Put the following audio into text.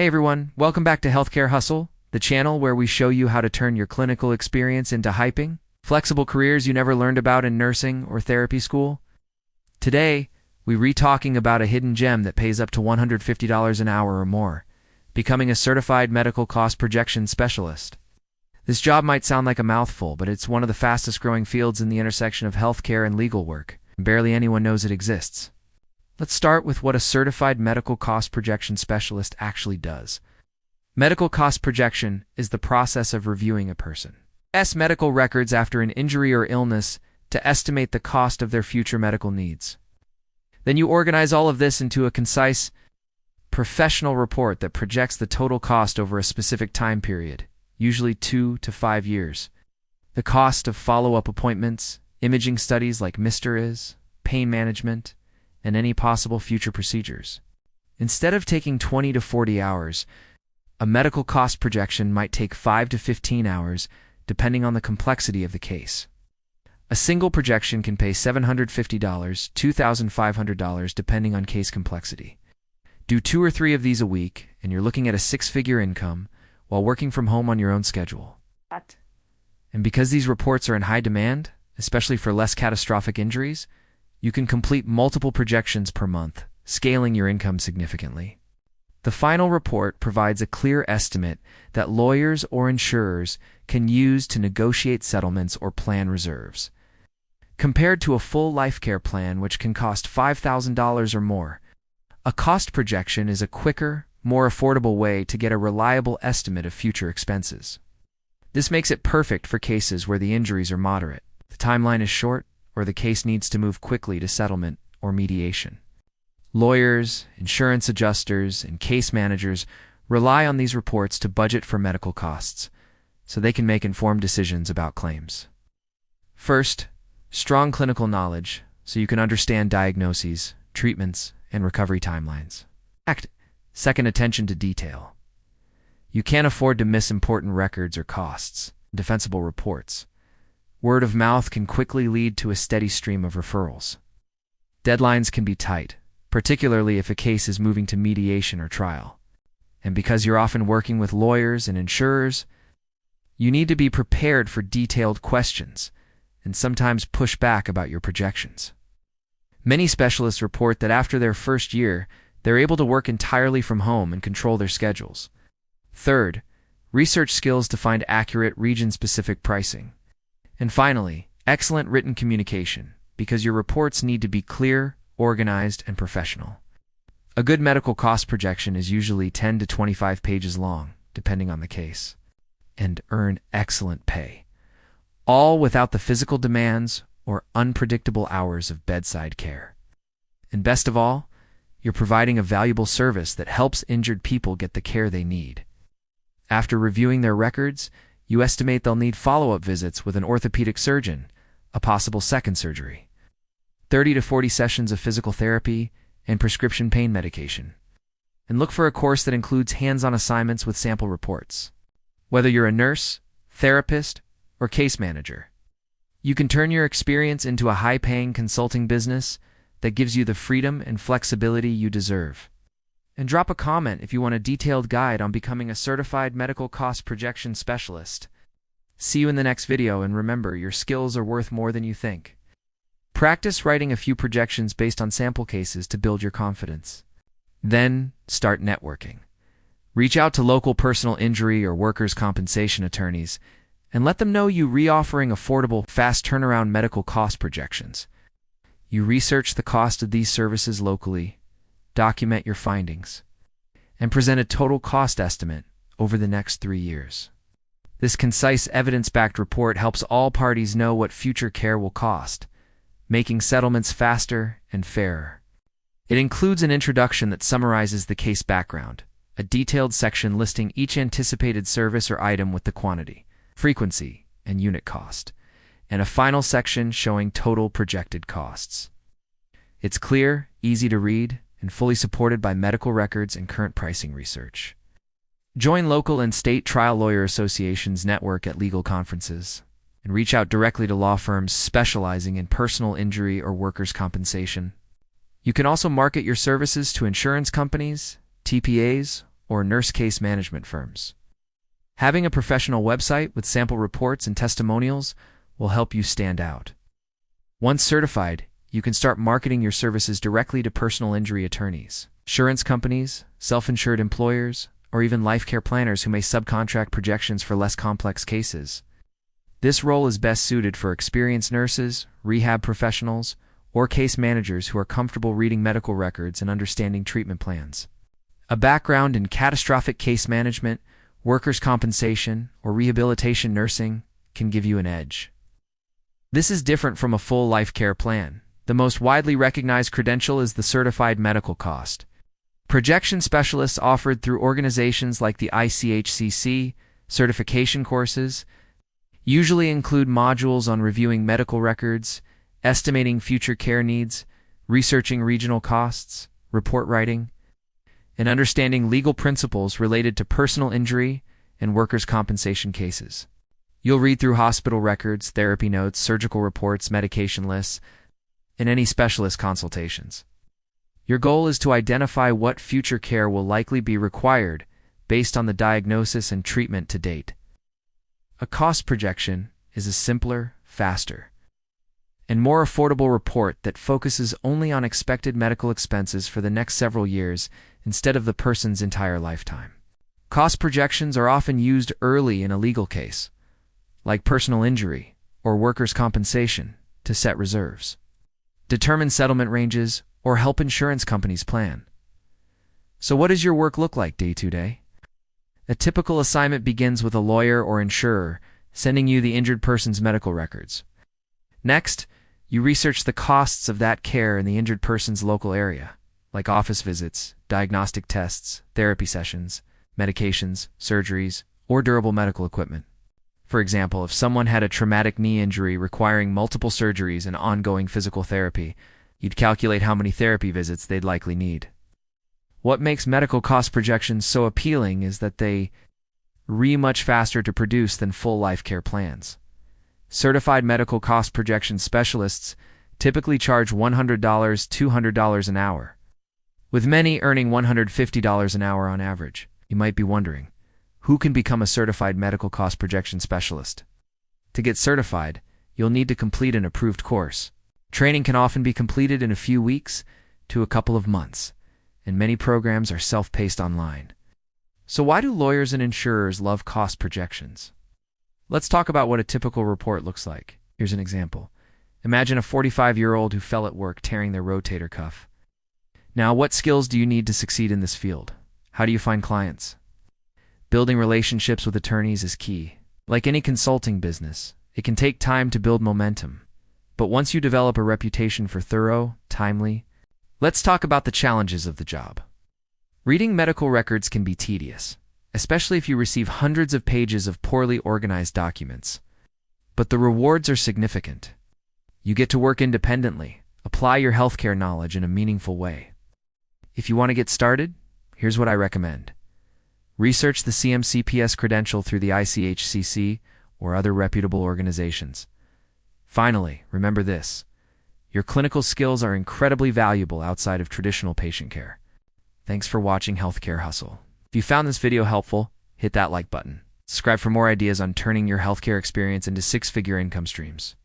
Hey everyone, welcome back to Healthcare Hustle, the channel where we show you how to turn your clinical experience into hyping, flexible careers you never learned about in nursing or therapy school. Today, we re-talking about a hidden gem that pays up to $150 an hour or more, becoming a certified medical cost projection specialist. This job might sound like a mouthful, but it's one of the fastest growing fields in the intersection of healthcare and legal work, and barely anyone knows it exists. Let's start with what a certified medical cost projection specialist actually does. Medical cost projection is the process of reviewing a person's medical records after an injury or illness to estimate the cost of their future medical needs. Then you organize all of this into a concise, professional report that projects the total cost over a specific time period, usually 2 to 5 years. The cost of follow-up appointments, imaging studies like MR-IS, pain management, and any possible future procedures. Instead of taking 20 to 40 hours, a medical cost projection might take 5 to 15 hours, depending on the complexity of the case. A single projection can pay $750, $2,500 depending on case complexity. Do 2 or 3 of these a week, and you're looking at a 6-figure income while working from home on your own schedule. And because these reports are in high demand, especially for less catastrophic injuries, you can complete multiple projections per month, scaling your income significantly. The final report provides a clear estimate that lawyers or insurers can use to negotiate settlements or plan reserves. Compared to a full life care plan, which can cost $5,000 or more, a cost projection is a quicker, more affordable way to get a reliable estimate of future expenses. This makes it perfect for cases where the injuries are moderate, the timeline is short, or the case needs to move quickly to settlement or mediation. Lawyers, insurance adjusters, and case managers rely on these reports to budget for medical costs, so they can make informed decisions about claims. First, strong clinical knowledge, so you can understand diagnoses, treatments, and recovery timelines. Second, attention to detail. You can't afford to miss important records or costs, defensible reports. Word of mouth can quickly lead to a steady stream of referrals. Deadlines can be tight, particularly if a case is moving to mediation or trial. And because you're often working with lawyers and insurers, you need to be prepared for detailed questions and sometimes push back about your projections. Many specialists report that after their first year, they're able to work entirely from home and control their schedules. Third, research skills to find accurate region-specific pricing. And finally, excellent written communication, because your reports need to be clear, organized, and professional. A good medical cost projection is usually 10 to 25 pages long, depending on the case, and earn excellent pay, all without the physical demands or unpredictable hours of bedside care. And best of all, you're providing a valuable service that helps injured people get the care they need. After reviewing their records, you estimate they'll need follow-up visits with an orthopedic surgeon, a possible second surgery, 30 to 40 sessions of physical therapy, and prescription pain medication. And look for a course that includes hands-on assignments with sample reports. Whether you're a nurse, therapist, or case manager, you can turn your experience into a high-paying consulting business that gives you the freedom and flexibility you deserve. And drop a comment if you want a detailed guide on becoming a certified medical cost projection specialist. See you in the next video, and remember, your skills are worth more than you think. Practice writing a few projections based on sample cases to build your confidence. Then, start networking. Reach out to local personal injury or workers' compensation attorneys and let them know you re-offering affordable, fast turnaround medical cost projections. You research the cost of these services locally, document your findings, and present a total cost estimate over the next 3 years. This concise, evidence-backed report helps all parties know what future care will cost, making settlements faster and fairer. It includes an introduction that summarizes the case background, a detailed section listing each anticipated service or item with the quantity, frequency, and unit cost, and a final section showing total projected costs. It's clear, easy to read, and fully supported by medical records and current pricing research. Join local and state trial lawyer associations network at legal conferences, and reach out directly to law firms specializing in personal injury or workers' compensation. You can also market your services to insurance companies, TPAs, or nurse case management firms. Having a professional website with sample reports and testimonials will help you stand out. Once certified, you can start marketing your services directly to personal injury attorneys, insurance companies, self-insured employers, or even life care planners who may subcontract projections for less complex cases. This role is best suited for experienced nurses, rehab professionals, or case managers who are comfortable reading medical records and understanding treatment plans. A background in catastrophic case management, workers' compensation, or rehabilitation nursing can give you an edge. This is different from a full life care plan. The most widely recognized credential is the Certified Medical Cost Projection Specialists offered through organizations like the ICHCC. Certification courses usually include modules on reviewing medical records, estimating future care needs, researching regional costs, report writing, and understanding legal principles related to personal injury and workers' compensation cases. You'll read through hospital records, therapy notes, surgical reports, medication lists, and any specialist consultations. Your goal is to identify what future care will likely be required based on the diagnosis and treatment to date. A cost projection is a simpler, faster, and more affordable report that focuses only on expected medical expenses for the next several years instead of the person's entire lifetime. Cost projections are often used early in a legal case, like personal injury or workers' compensation, to set reserves, determine settlement ranges, or help insurance companies plan. So what does your work look like day to day? A typical assignment begins with a lawyer or insurer sending you the injured person's medical records. Next, you research the costs of that care in the injured person's local area, like office visits, diagnostic tests, therapy sessions, medications, surgeries, or durable medical equipment. For example, if someone had a traumatic knee injury requiring multiple surgeries and ongoing physical therapy, you'd calculate how many therapy visits they'd likely need. What makes medical cost projections so appealing is that they are much faster to produce than full life care plans. Certified medical cost projection specialists typically charge $100, $200 an hour, with many earning $150 an hour on average. You might be wondering, who can become a certified medical cost projection specialist? To get certified, you'll need to complete an approved course. Training can often be completed in a few weeks to a couple of months, and many programs are self-paced online. So why do lawyers and insurers love cost projections? Let's talk about what a typical report looks like. Here's an example. Imagine a 45-year-old who fell at work tearing their rotator cuff. Now, what skills do you need to succeed in this field? How do you find clients? Building relationships with attorneys is key. Like any consulting business, it can take time to build momentum. But once you develop a reputation for thorough, timely, let's talk about the challenges of the job. Reading medical records can be tedious, especially if you receive hundreds of pages of poorly organized documents. But the rewards are significant. You get to work independently, apply your healthcare knowledge in a meaningful way. If you want to get started, here's what I recommend. Research the CMCPS credential through the ICHCC or other reputable organizations. Finally, remember this. Your clinical skills are incredibly valuable outside of traditional patient care. Thanks for watching Healthcare Hustle. If you found this video helpful, hit that like button. Subscribe for more ideas on turning your healthcare experience into six-figure income streams.